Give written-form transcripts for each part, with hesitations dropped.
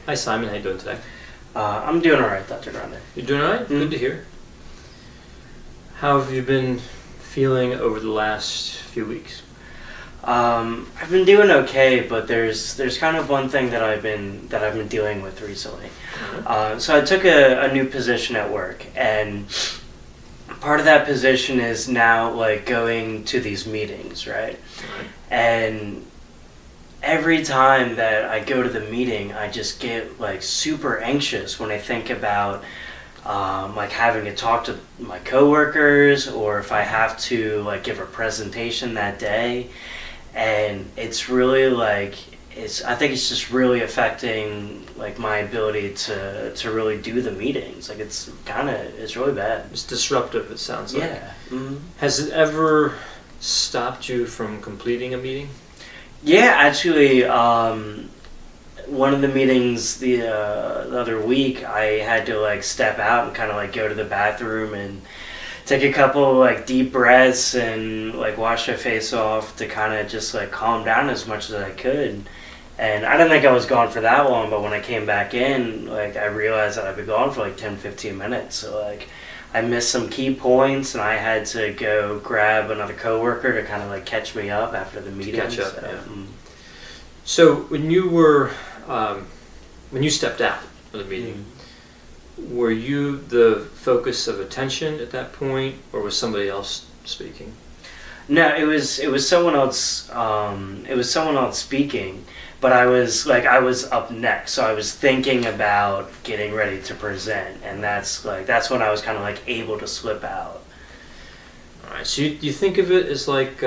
Hi Simon, how you doing today? I'm doing all right, Dr. Grande. You're doing all right? Mm-hmm. Good to hear. How have you been feeling over the last few weeks? I've been doing okay, but there's kind of one thing that I've been dealing with recently. So I took a new position at work, and part of that position is now like going to these meetings, right? And every time that I go to the meeting, I just get like super anxious when I think about like having to talk to my coworkers, or if I have to like give a presentation that day. And it's really like I think it's just really affecting like my ability to really do the meetings. Like it's really bad. It's disruptive, it sounds like. Yeah. Mm-hmm. Has it ever stopped you from completing a meeting? Yeah, actually, one of the meetings the other week, I had to like step out and kind of like go to the bathroom and take a couple like deep breaths and like wash my face off to kind of just like calm down as much as I could. And I didn't think I was gone for that long, but when I came back in, like I realized that I'd been gone for like 10-15 minutes. So like I missed some key points, and I had to go grab another coworker to kind of like catch me up after the meeting. Catch up, yeah. So when you stepped out of the meeting, were you the focus of attention at that point, or was somebody else speaking? No, it was someone else. It was someone else speaking, but I was up next, so I was thinking about getting ready to present, and that's when I was kind of like able to slip out. All right. So you think of it as like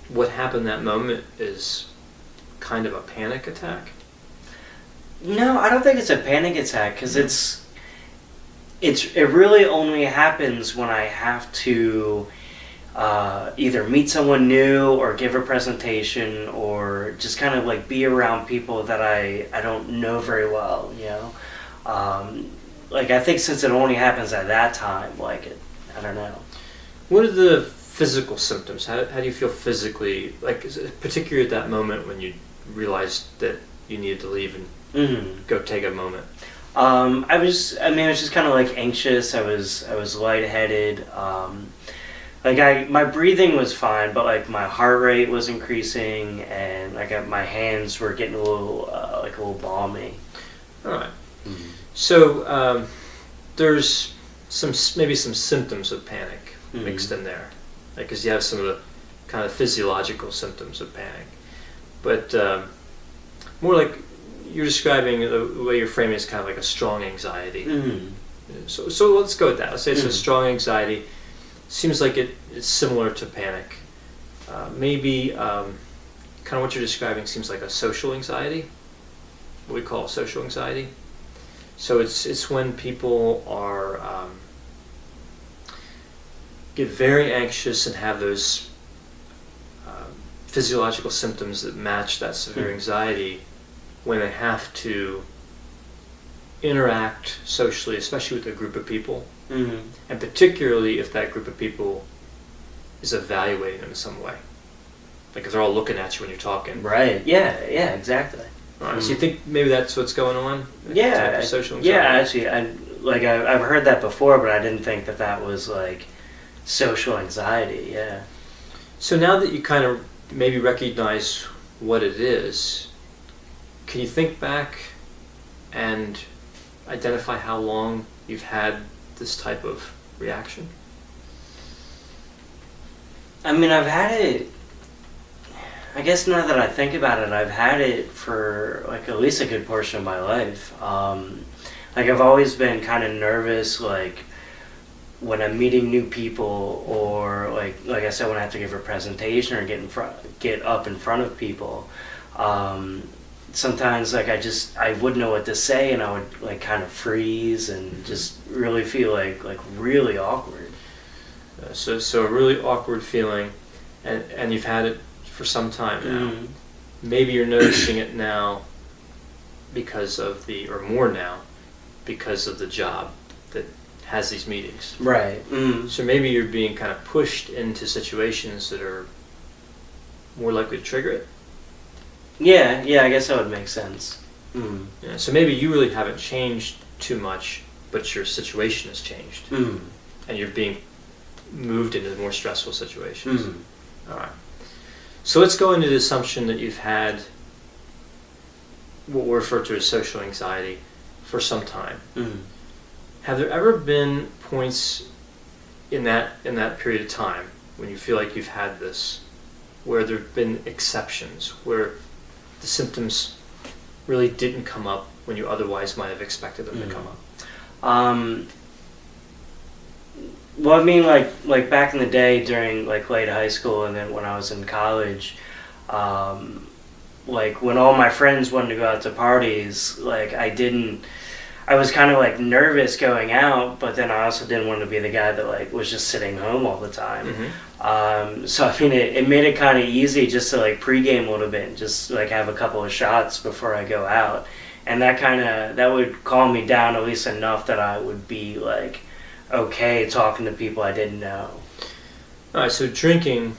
what happened that moment is kind of a panic attack? No, I don't think it's a panic attack, because it really only happens when I have to either meet someone new or give a presentation, or just kind of like be around people that I don't know very well, you know. Like I think since it only happens at that time, I don't know. What are the physical symptoms? How do you feel physically, like particularly at that moment when you realized that you needed to leave and go take a moment? I was just kind of like anxious. I was lightheaded. My breathing was fine, but like my heart rate was increasing, and like my hands were getting a little balmy. All right. Mm-hmm. So there's maybe some symptoms of panic mixed in there, because you have some of the kind of physiological symptoms of panic, but more like you're describing the way you're framing is kind of like a strong anxiety. So let's go with that. Let's say it's a strong anxiety. Seems like it's similar to panic. Maybe kind of what you're describing seems like a social anxiety, what we call social anxiety. So it's when people are get very anxious and have those physiological symptoms that match that severe anxiety when they have to interact socially, especially with a group of people. And particularly if that group of people is evaluating them in some way. Like if they're all looking at you when you're talking. Right, yeah, exactly. Right. So you think maybe that's what's going on? Yeah, social anxiety? Yeah, actually, I've heard that before, but I didn't think that was like social anxiety, yeah. So now that you kind of maybe recognize what it is, can you think back and identify how long you've had this type of reaction? I mean, I've had it, I guess now that I think about it, I've had it for like at least a good portion of my life. Like I've always been kind of nervous, like when I'm meeting new people, or like I said, when I have to give a presentation or get up in front of people. Sometimes like I wouldn't know what to say, and I would like kind of freeze and just really feel like really awkward. So a really awkward feeling, and you've had it for some time now. Maybe you're noticing it now because of more now because of the job that has these meetings. Right. So maybe you're being kind of pushed into situations that are more likely to trigger it. Yeah, I guess that would make sense. Mm. Yeah, so maybe you really haven't changed too much, but your situation has changed, and you're being moved into more stressful situations. All right. So let's go into the assumption that you've had what we refer to as social anxiety for some time. Have there ever been points in that period of time when you feel like you've had this, where there have been exceptions, where the symptoms really didn't come up when you otherwise might have expected them to come up? Well, I mean, like back in the day during like late high school, and then when I was in college, like when all my friends wanted to go out to parties, like I was kind of like nervous going out, but then I also didn't want to be the guy that like was just sitting home all the time. So I mean, it made it kind of easy just to like pregame a little bit, and just like have a couple of shots before I go out, and that would calm me down at least enough that I would be like okay talking to people I didn't know. All right, so drinking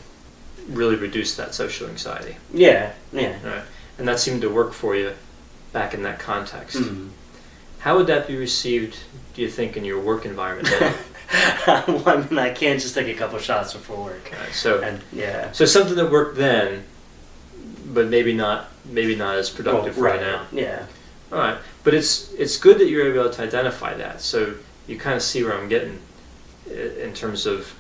really reduced that social anxiety. Yeah. All right, and that seemed to work for you back in that context. How would that be received, do you think, in your work environment now? Well, I mean, I can't just take a couple shots before work. Right, so So something that worked then, but maybe not as productive for you now. Yeah. All right, but it's good that you're able to identify that. So you kind of see where I'm getting in terms of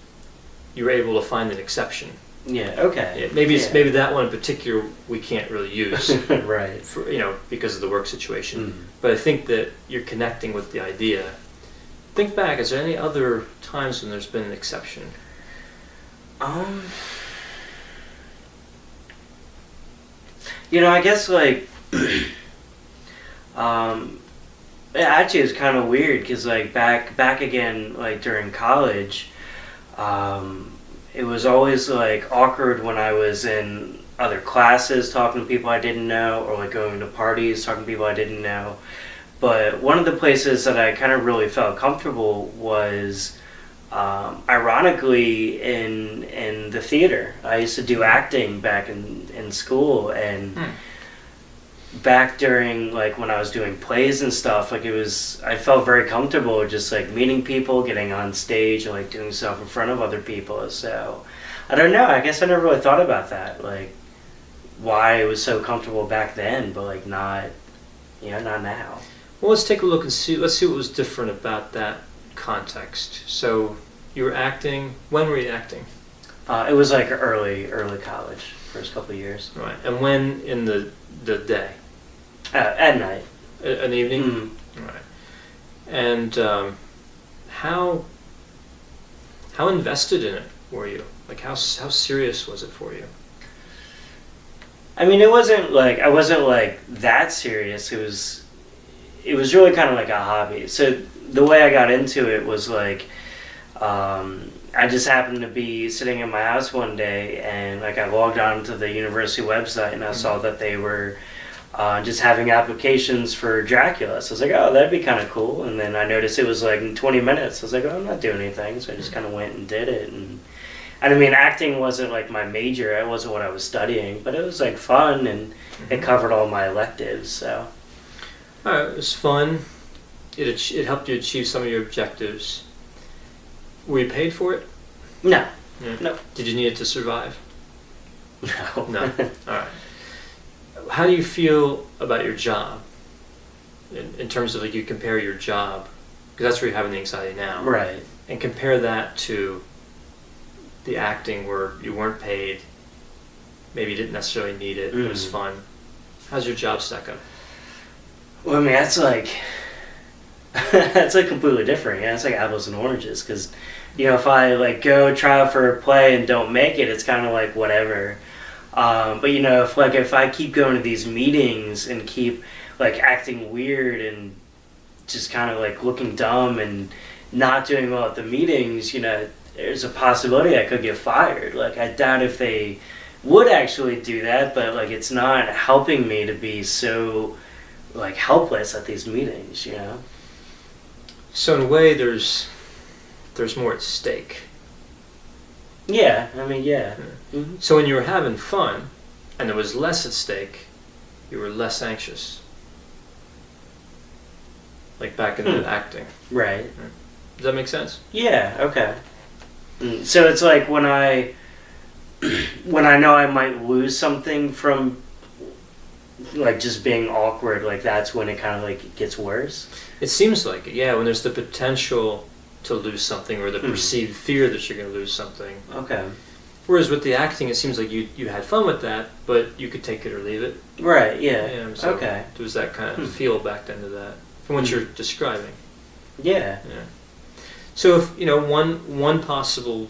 you were able to find an exception. Yeah. Okay. Yeah, maybe that one in particular we can't really use, right? For, because of the work situation. But I think that you're connecting with the idea. Think back. Is there any other times when there's been an exception? I guess like, actually it's kind of weird because like back again like during college, it was always like awkward when I was in other classes talking to people I didn't know, or like going to parties talking to people I didn't know. But one of the places that I kind of really felt comfortable was ironically in the theater. I used to do acting back in school, and back during like when I was doing plays and stuff, like I felt very comfortable just like meeting people, getting on stage, and like doing stuff in front of other people. So I don't know, I guess I never really thought about that, like why it was so comfortable back then, but like not now. Well, let's take a look and see. Let's see what was different about that context. So you were acting. When were you acting? It was like early college, first couple of years. Right. And when in the day? At night. In the evening? Right. And how invested in it were you? Like how serious was it for you? I mean, I wasn't like that serious. It was really kind of like a hobby. So the way I got into it was like, I just happened to be sitting in my house one day, and like I logged on to the university website, and I saw that they were just having applications for Dracula. So I was like, oh, that'd be kind of cool. And then I noticed it was like in 20 minutes. I was like, oh, I'm not doing anything. So I just kind of went and did it. And I mean, acting wasn't like my major. It wasn't what I was studying, but it was like fun, and it covered all my electives. So. All right, it was fun. It helped you achieve some of your objectives. Were you paid for it? No. Yeah. No. Did you need it to survive? No. No. All right. How do you feel about your job? In terms of like you compare your job, because that's where you're having the anxiety now. Right. And compare that to the acting where you weren't paid, maybe you didn't necessarily need it, it was fun. How's your job stack up? Well, I mean, that's like completely different. Yeah, it's like apples and oranges. Because, if I like go try out for a play and don't make it, it's kind of like whatever. But if I keep going to these meetings and keep like acting weird and just kind of like looking dumb and not doing well at the meetings, there's a possibility I could get fired. Like I doubt if they would actually do that, but like it's not helping me to be so like helpless at these meetings, So in a way, there's more at stake. Yeah, I mean, yeah. Mm-hmm. So when you were having fun, and there was less at stake, you were less anxious. like back into acting. Right. Does that make sense? Yeah. Okay. So it's like when I know I might lose something from like just being awkward, like that's when it kind of like gets worse. It seems like it, yeah, when there's the potential to lose something or the perceived fear that you're going to lose something. Okay. Whereas with the acting, it seems like you had fun with that, but you could take it or leave it. Right, yeah. So okay. There was that kind of feel backed into that from what you're describing. Yeah. Yeah. So if, one possible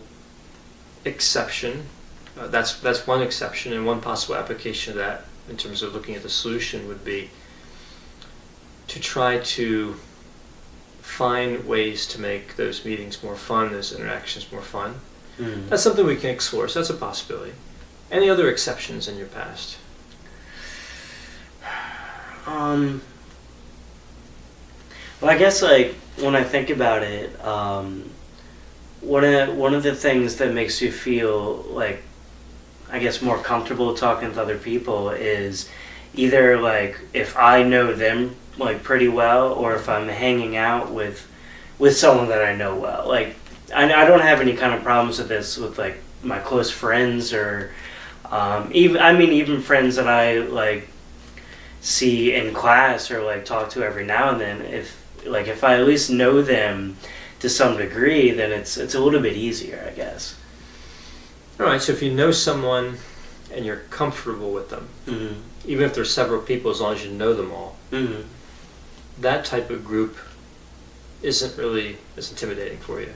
exception, that's one exception, and one possible application of that in terms of looking at the solution would be to try to find ways to make those meetings more fun, those interactions more fun. That's something we can explore, so that's a possibility. Any other exceptions in your past? Well, I guess like when I think about it, one of the things that makes you feel like, I guess, more comfortable talking with other people is either like if I know them like pretty well, or if I'm hanging out with someone that I know well. Like I don't have any kind of problems with this with like my close friends, or even friends that I like see in class or like talk to every now and then. If I at least know them to some degree, then it's a little bit easier, I guess. All right, so if you know someone and you're comfortable with them, even if there's several people, as long as you know them all, that type of group isn't really as intimidating for you.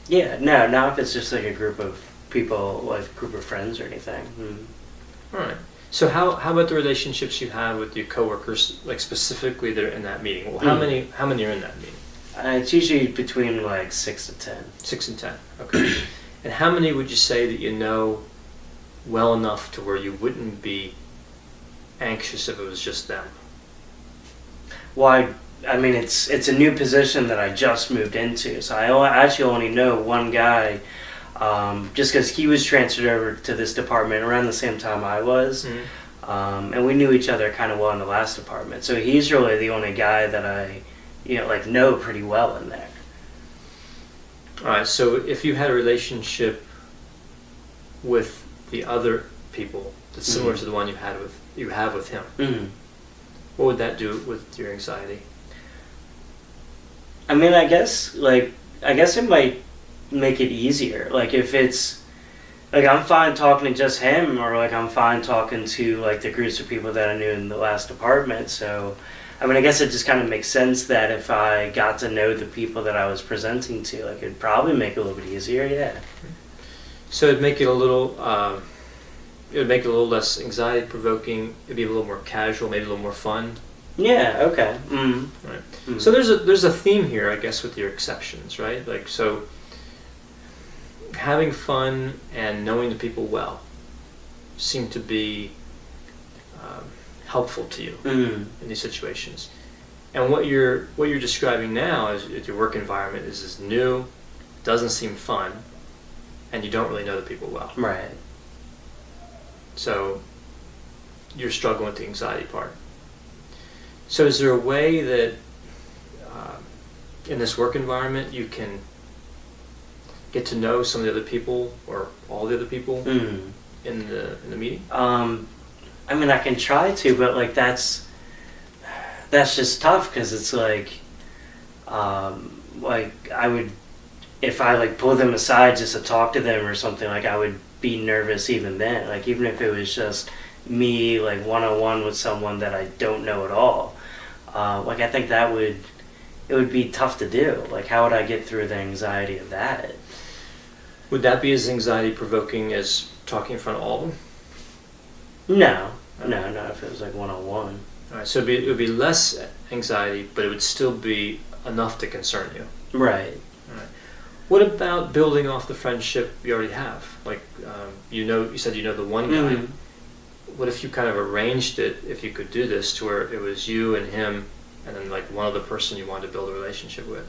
Yeah, no, not if it's just like a group of people, like a group of friends or anything. All right. So how about the relationships you have with your coworkers, like specifically that are in that meeting? Well, how many are in that meeting? It's usually between like 6 to 10. 6 and 10. Okay. And how many would you say that you know well enough to where you wouldn't be anxious if it was just them? Well, I mean, it's a new position that I just moved into, so I actually only know one guy, just because he was transferred over to this department around the same time I was, and we knew each other kind of well in the last department. So he's really the only guy that I, know pretty well in there. All right. So if you had a relationship with the other people that's similar to the one you have with him, what would that do with your anxiety? I mean, I guess it might make it easier. Like if it's like I'm fine talking to just him, or like I'm fine talking to like the groups of people that I knew in the last department. So, I mean, I guess it just kind of makes sense that if I got to know the people that I was presenting to, like it'd probably make it a little bit easier. Yeah. So it'd make it a little less anxiety provoking. It'd be a little more casual, maybe a little more fun. Yeah. Okay. Right. So there's a theme here, I guess, with your exceptions, right? Like so, having fun and knowing the people well seem to be helpful to you in these situations. And what you're describing now is your work environment is new, doesn't seem fun, and you don't really know the people well. Right. So you're struggling with the anxiety part. So is there a way that in this work environment you can get to know some of the other people or all the other people in the meeting? I mean, I can try to, but like that's just tough because it's like I would, if I like pull them aside just to talk to them or something, like I would be nervous even then. Like even if it was just me like one-on-one with someone that I don't know at all, like I think it would be tough to do. Like how would I get through the anxiety of that? Would that be as anxiety provoking as talking in front of all of them? No, if it was like one-on-one. All right, so it would be less anxiety, but it would still be enough to concern you. Right. All right. What about building off the friendship you already have? Like, you said you know the one guy. What if you kind of arranged it, if you could do this, to where it was you and him, and then like one other person you wanted to build a relationship with?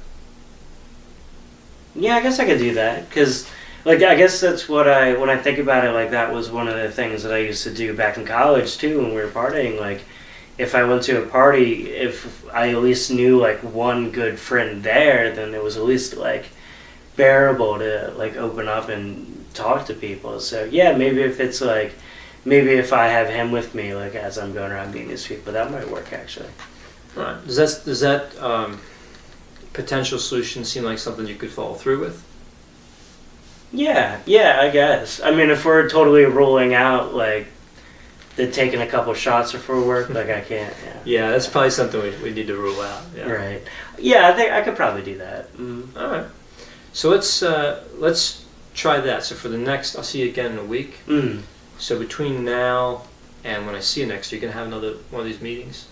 Yeah, I guess I could do that, because like I guess that's when I think about it, like that was one of the things that I used to do back in college too when we were partying. Like if I went to a party, if I at least knew like one good friend there, then it was at least like bearable to like open up and talk to people. So yeah, maybe if it's like, maybe if I have him with me, like as I'm going around meeting these people, that might work actually. Right. Does that potential solution seem like something you could follow through with? Yeah, I guess. I mean, if we're totally ruling out like the taking a couple shots before work, like I can't. Yeah. Yeah, that's probably something we need to rule out. Yeah. Right. Yeah, I think I could probably do that. All right. So let's try that. So for the next, I'll see you again in a week. So between now and when I see you next, you're gonna have another one of these meetings.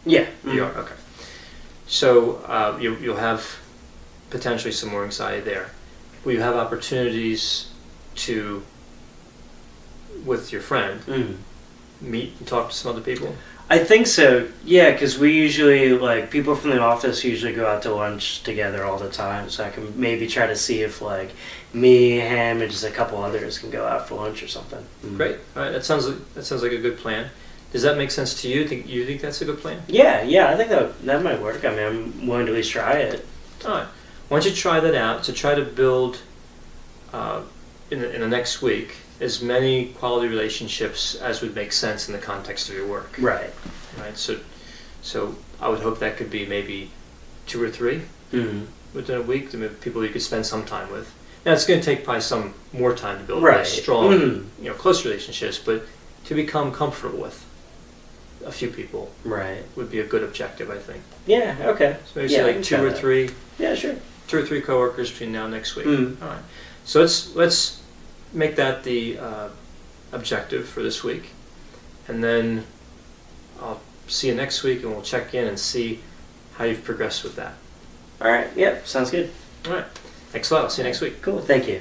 Yeah. You are, okay. So you'll have potentially some more anxiety there. Will you have opportunities to, with your friend, meet and talk to some other people? I think so. Yeah, because we usually like people from the office usually go out to lunch together all the time. So I can maybe try to see if like me, him, and just a couple others can go out for lunch or something. Great. All right. That sounds like a good plan. Does that make sense to you? You think that's a good plan? Yeah. I think that might work. I mean, I'm willing to at least try it. All right. Why don't you try that out to try to build in the next week as many quality relationships as would make sense in the context of your work. Right. Right. So I would hope that could be maybe 2 or 3 within a week. People you could spend some time with. Now it's going to take probably some more time to build really strong, close relationships, but to become comfortable with a few people, right, would be a good objective, I think. Yeah. Okay. So maybe say like 2 or 3. Yeah. Sure. 2 or 3 coworkers between now and next week. Mm. All right. So let's make that the objective for this week, and then I'll see you next week, and we'll check in and see how you've progressed with that. All right. Yep. Sounds good. All right. Thanks a lot. I'll see you next week. Cool. Thank you.